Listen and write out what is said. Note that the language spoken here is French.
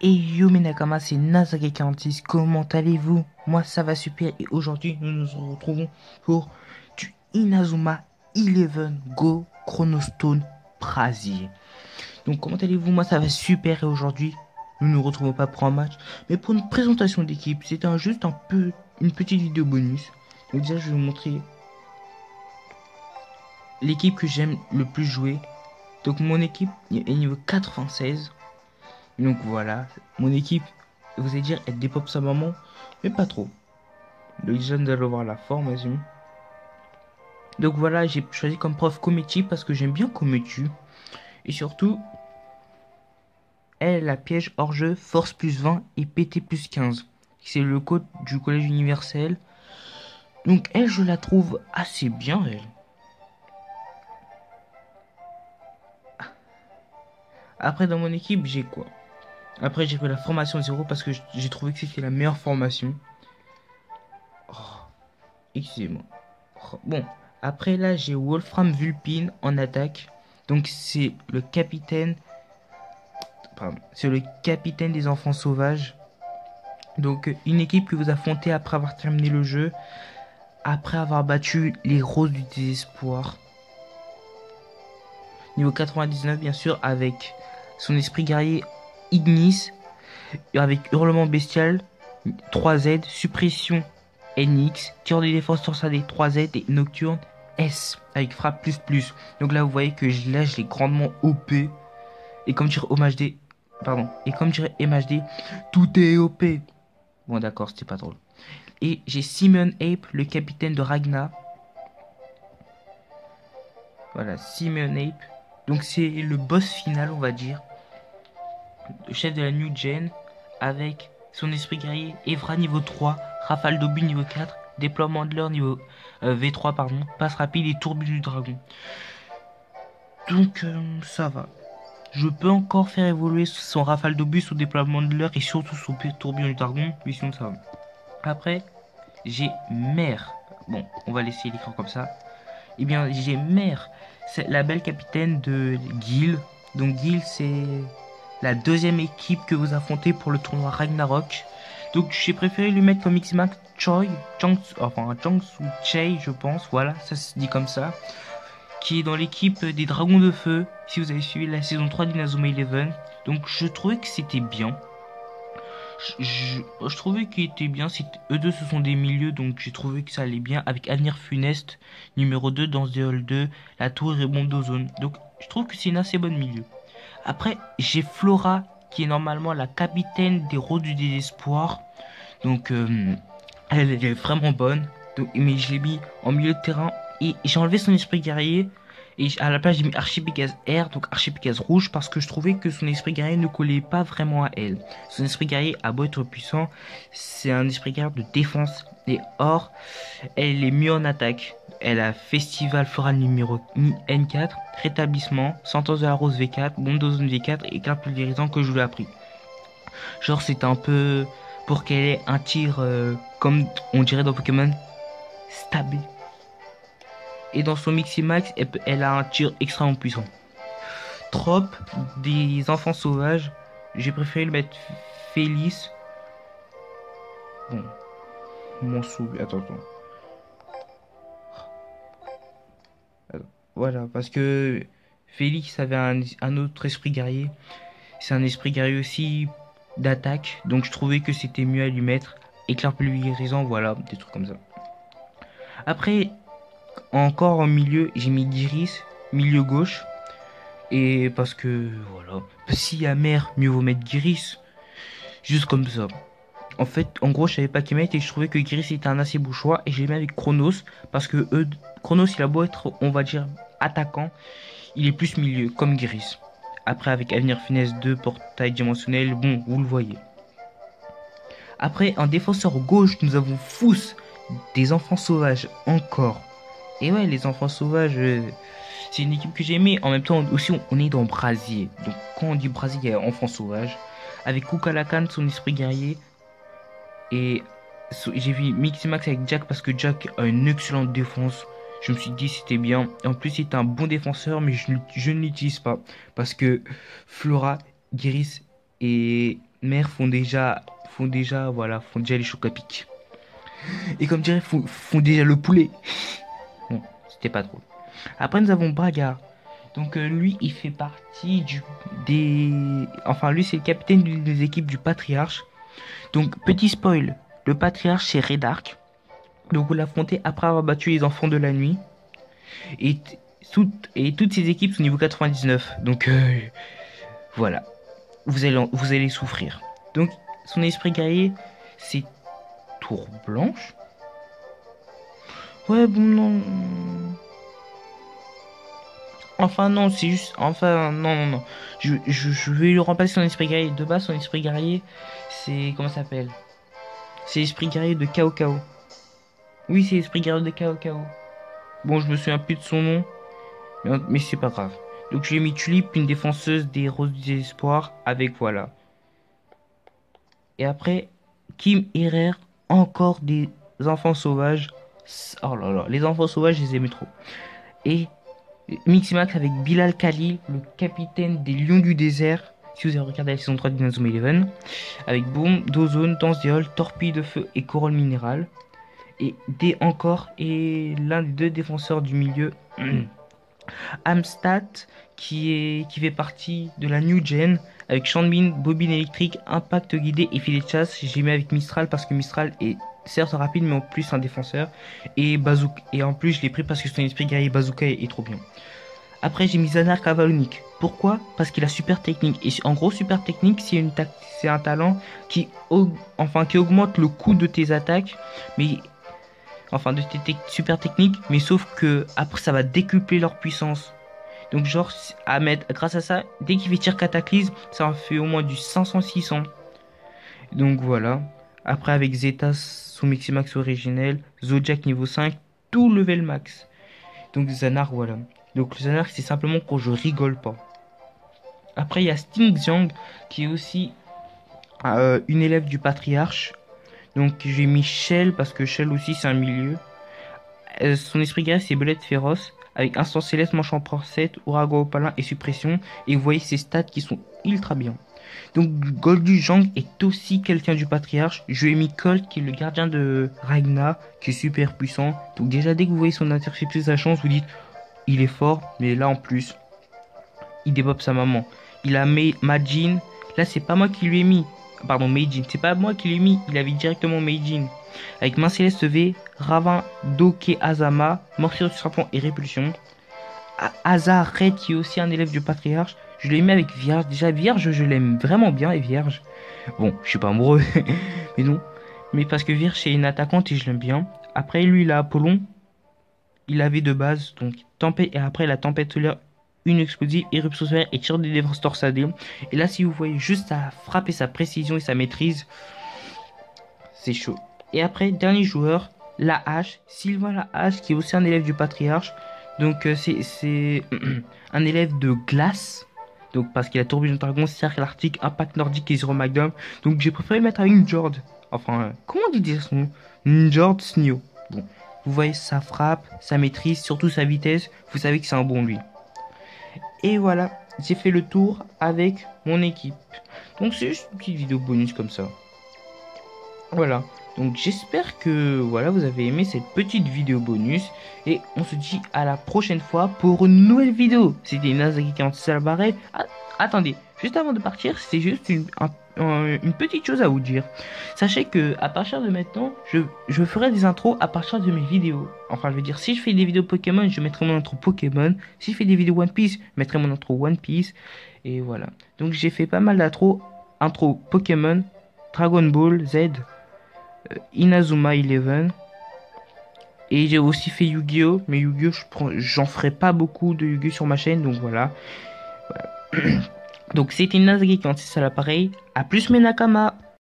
Et yo mes Nakama, c'est Nazake46, comment allez-vous? Moi ça va super et aujourd'hui nous nous retrouvons pour du Inazuma 11 Go Chronostone Brasier. Donc comment allez-vous? Moi ça va super et aujourd'hui nous nous retrouvons pas pour un match mais pour une présentation d'équipe. C'est juste un peu une petite vidéo bonus. Donc déjà je vais vous montrer l'équipe que j'aime le plus jouer. Donc mon équipe est niveau 96. Donc voilà, mon équipe, vous allez dire, elle dépop sa maman, mais pas trop. Donc déjà, nous allons voir la formation. Donc voilà, j'ai choisi comme prof Komechi parce que j'aime bien Komechi. Et surtout, elle a piège hors jeu, force plus 20 et PT plus 15. C'est le code du collège universel. Donc elle, je la trouve assez bien, elle. Après, dans mon équipe, j'ai quoi? Après, j'ai fait la formation 0 parce que j'ai trouvé que c'était la meilleure formation. Oh, excusez-moi. Bon, après là, j'ai Wolfram Vulpine en attaque. Donc c'est le capitaine. Pardon, c'est le capitaine des enfants sauvages. Donc une équipe que vous affrontez après avoir terminé le jeu, après avoir battu les roses du désespoir. Niveau 99 bien sûr, avec son esprit guerrier Ignis, avec hurlement bestial 3Z, suppression NX, tir de défense torsadé 3Z et nocturne S avec frappe plus plus. Donc là vous voyez que là je l'ai grandement OP. Et comme dirait OMHD, pardon, et comme dirait MHD, tout est OP. Bon d'accord, c'était pas drôle. Et j'ai Simon Ape, le capitaine de Ragna. Voilà, Simon Ape. Donc c'est le boss final on va dire. Le chef de la New Gen. Avec son esprit guerrier, Evra niveau 3, Rafale d'obus niveau 4, déploiement de l'heure niveau V3 pardon, passe rapide et tourbillon du dragon. Donc ça va. Je peux encore faire évoluer son rafale d'obus, son déploiement de l'heure et surtout son tourbillon du dragon, mais sinon ça va. Après, j'ai Mère. Bon, on va laisser l'écran comme ça. Eh bien, j'ai Mère, c'est la belle capitaine de Guild. Donc Guild, c'est la deuxième équipe que vous affrontez pour le tournoi Ragnarok. Donc j'ai préféré lui mettre comme X-Max Choi, enfin Changsu Chei, je pense. Voilà, ça se dit comme ça. Qui est dans l'équipe des Dragons de Feu, si vous avez suivi la saison 3 d'Inazuma 11. Donc je trouvais que c'était bien. Je trouvais qu'il était bien. Eux deux, ce sont des milieux, donc j'ai trouvé que ça allait bien. Avec Avenir Funeste, numéro 2 dans The Hall 2, La Tour et Zone. Donc je trouve que c'est une assez bonne milieu. Après, j'ai Flora, qui est normalement la capitaine des Roses du Désespoir. Donc elle est vraiment bonne. Donc, mais je l'ai mis en milieu de terrain. Et j'ai enlevé son esprit guerrier. Et à la place, j'ai mis Archipégase R, donc Archipégase rouge, parce que je trouvais que son esprit guerrier ne collait pas vraiment à elle. Son esprit guerrier a beau être puissant, c'est un esprit guerrier de défense. Et or, elle est mieux en attaque. Elle a Festival Floral numéro N4, Rétablissement, Sentence de la Rose V4, Bombe d'ozone V4 et Éclair pulvérisant que je lui ai appris. Genre, c'est un peu pour qu'elle ait un tir, comme on dirait dans Pokémon, stabé. Et dans son Miximax, elle a un tir extrêmement puissant. Trop des enfants sauvages, j'ai préféré le mettre Félix. Bon, mon souvenir. Attends. Voilà, parce que Félix avait un autre esprit guerrier. C'est un esprit guerrier aussi d'attaque. Donc je trouvais que c'était mieux à lui mettre. Éclair pulvérisant, voilà, des trucs comme ça. Après, encore en milieu, j'ai mis Giris, milieu gauche. Et parce que, voilà, si y a mer, mieux vaut mettre Giris. Juste comme ça. En fait, en gros, je savais pas qui mettre et je trouvais que Giris était un assez beau choix. Et j'ai mis avec Chronos. Parce que Chronos, il a beau être, on va dire, attaquant. Il est plus milieu, comme Giris. Après, avec Avenir Finesse 2, portail dimensionnel, bon, vous le voyez. Après, en défenseur gauche, nous avons Fous, des enfants sauvages, encore. Et ouais, les enfants sauvages, c'est une équipe que j'ai aimée. En même temps, aussi, on est dans Brasier. Donc, quand on dit Brasier, il y a enfants sauvages. Avec Kukalakan, son esprit guerrier. Et j'ai vu Miximax avec Jack parce que Jack a une excellente défense. Je me suis dit c'était bien. Et en plus, il est un bon défenseur, mais je ne l'utilise pas. Parce que Flora, Giris et mères font déjà les chocs à pic. Et comme dirait, font déjà le poulet. Bon, c'était pas drôle. Après, nous avons Braga. Donc, lui, il fait partie Enfin, lui, c'est le capitaine des équipes du Patriarche. Donc, petit spoil, le Patriarche, c'est Redark. Donc, vous l'affrontez après avoir battu les enfants de la nuit. Et, toutes ces équipes sont niveau 99. Donc, voilà. Vous allez souffrir. Donc, son esprit guerrier, c'est Tour Blanche. Ouais, bon, non. Enfin, non, c'est juste. Enfin, non, non, non. Je vais lui remplacer son esprit guerrier. De base, son esprit guerrier, c'est. Comment ça s'appelle? C'est l'esprit guerrier de Kao Kao. Oui, c'est l'esprit guerrier de Kao Kao. Bon, je me souviens plus de son nom, mais c'est pas grave. Donc, je lui ai mis Tulip, une défenseuse des Roses du Désespoir, avec voilà. Et après, Kim Herrera, encore des enfants sauvages. Oh là là, les enfants sauvages, je les aimais trop. Et Miximax avec Bilal Khalil, le capitaine des Lions du désert. Si vous avez regardé la saison 3 d'Inazuma Eleven. Avec Boom, Dozone, Danse des Halls, Torpille de Feu et Corolle Minérale. Et et l'un des deux défenseurs du milieu, Amstrad, qui fait partie de la New Gen, avec Chanmin, Bobine électrique, Impact guidé et filet de chasse. J'ai mis avec Mistral parce que Mistral est certes rapide mais en plus un défenseur. Et Bazooka. Et en plus je l'ai pris parce que son esprit guerrier Bazooka est trop bien. Après j'ai mis Zanar Cavalonic. Pourquoi? Parce qu'il a super technique. Et en gros super technique c'est un talent qui augmente le coût de tes attaques. Mais enfin de tes super techniques. Mais sauf que après ça va décupler leur puissance. Donc genre grâce à ça, dès qu'il fait tir cataclysme, ça en fait au moins du 500-600. Donc voilà. Après avec Zeta, son Miximax originel, Zodiac niveau 5, tout level max. Donc Zanar, voilà. Donc le Zanar, c'est simplement quand je rigole pas. Après il y a Sting Jiang, qui est aussi une élève du Patriarche. Donc j'ai mis Shell, parce que Shell aussi c'est un milieu. Son esprit guerrier c'est Belette Féroce, avec Instant Céleste, Manche en 7, Ouragan Opalin et Suppression. Et vous voyez ses stats qui sont ultra bien. Donc Goldu Jang est aussi quelqu'un du Patriarche. Je lui ai mis Colt qui est le gardien de Ragna, qui est super puissant. Donc déjà dès que vous voyez son interception sa chance, vous dites il est fort. Mais là en plus, il débop sa maman. Il a Majin. Là c'est pas moi qui lui ai mis. Pardon, Meijin. C'est pas moi qui lui ai mis. Il avait directement Meijin. Avec Main Céleste V, Ravin, Doke Azama, Morsure du Serpent et Répulsion. Hazard Red qui est aussi un élève du Patriarche. Je l'ai mis avec Vierge. Déjà Vierge je l'aime vraiment bien et Vierge. Bon je suis pas amoureux. Mais non. Mais parce que Vierge c'est une attaquante et je l'aime bien. Après lui il a Apollon. Il avait de base donc Tempête. Et après la Tempête solaire, une explosive, éruption solaire et tir de défense torsadée. Et là si vous voyez juste à frapper sa précision et sa maîtrise, c'est chaud. Et après dernier joueur, la Hache, Sylvain la Hache qui est aussi un élève du Patriarche. Donc c'est un élève de glace. Donc parce qu'il a tourbillon dragon, cercle arctique, impact nordique et zéro magnum. Donc j'ai préféré le mettre avec une Jord. Enfin, comment on dit déjà son nom? Une Jord Snio. Bon, vous voyez sa frappe, sa maîtrise, surtout sa vitesse. Vous savez que c'est un bon lui. Et voilà, j'ai fait le tour avec mon équipe. Donc c'est juste une petite vidéo bonus comme ça. Voilà. Donc j'espère que voilà vous avez aimé cette petite vidéo bonus. Et on se dit à la prochaine fois pour une nouvelle vidéo. C'était Nazaki 46 à l'appareil. Attendez, juste avant de partir, c'est juste une petite chose à vous dire. Sachez que à partir de maintenant, je ferai des intros à partir de mes vidéos. Enfin je veux dire, si je fais des vidéos Pokémon, je mettrai mon intro Pokémon. Si je fais des vidéos One Piece, je mettrai mon intro One Piece. Et voilà. Donc j'ai fait pas mal d'intro Pokémon, Dragon Ball Z, Inazuma Eleven. Et j'ai aussi fait Yu-Gi-Oh! Mais Yu-Gi-Oh! J'en ferai pas beaucoup de Yu-Gi-Oh! Sur ma chaîne. Donc voilà. Donc c'était Nazaki 46 à l'appareil. A plus mes Nakama.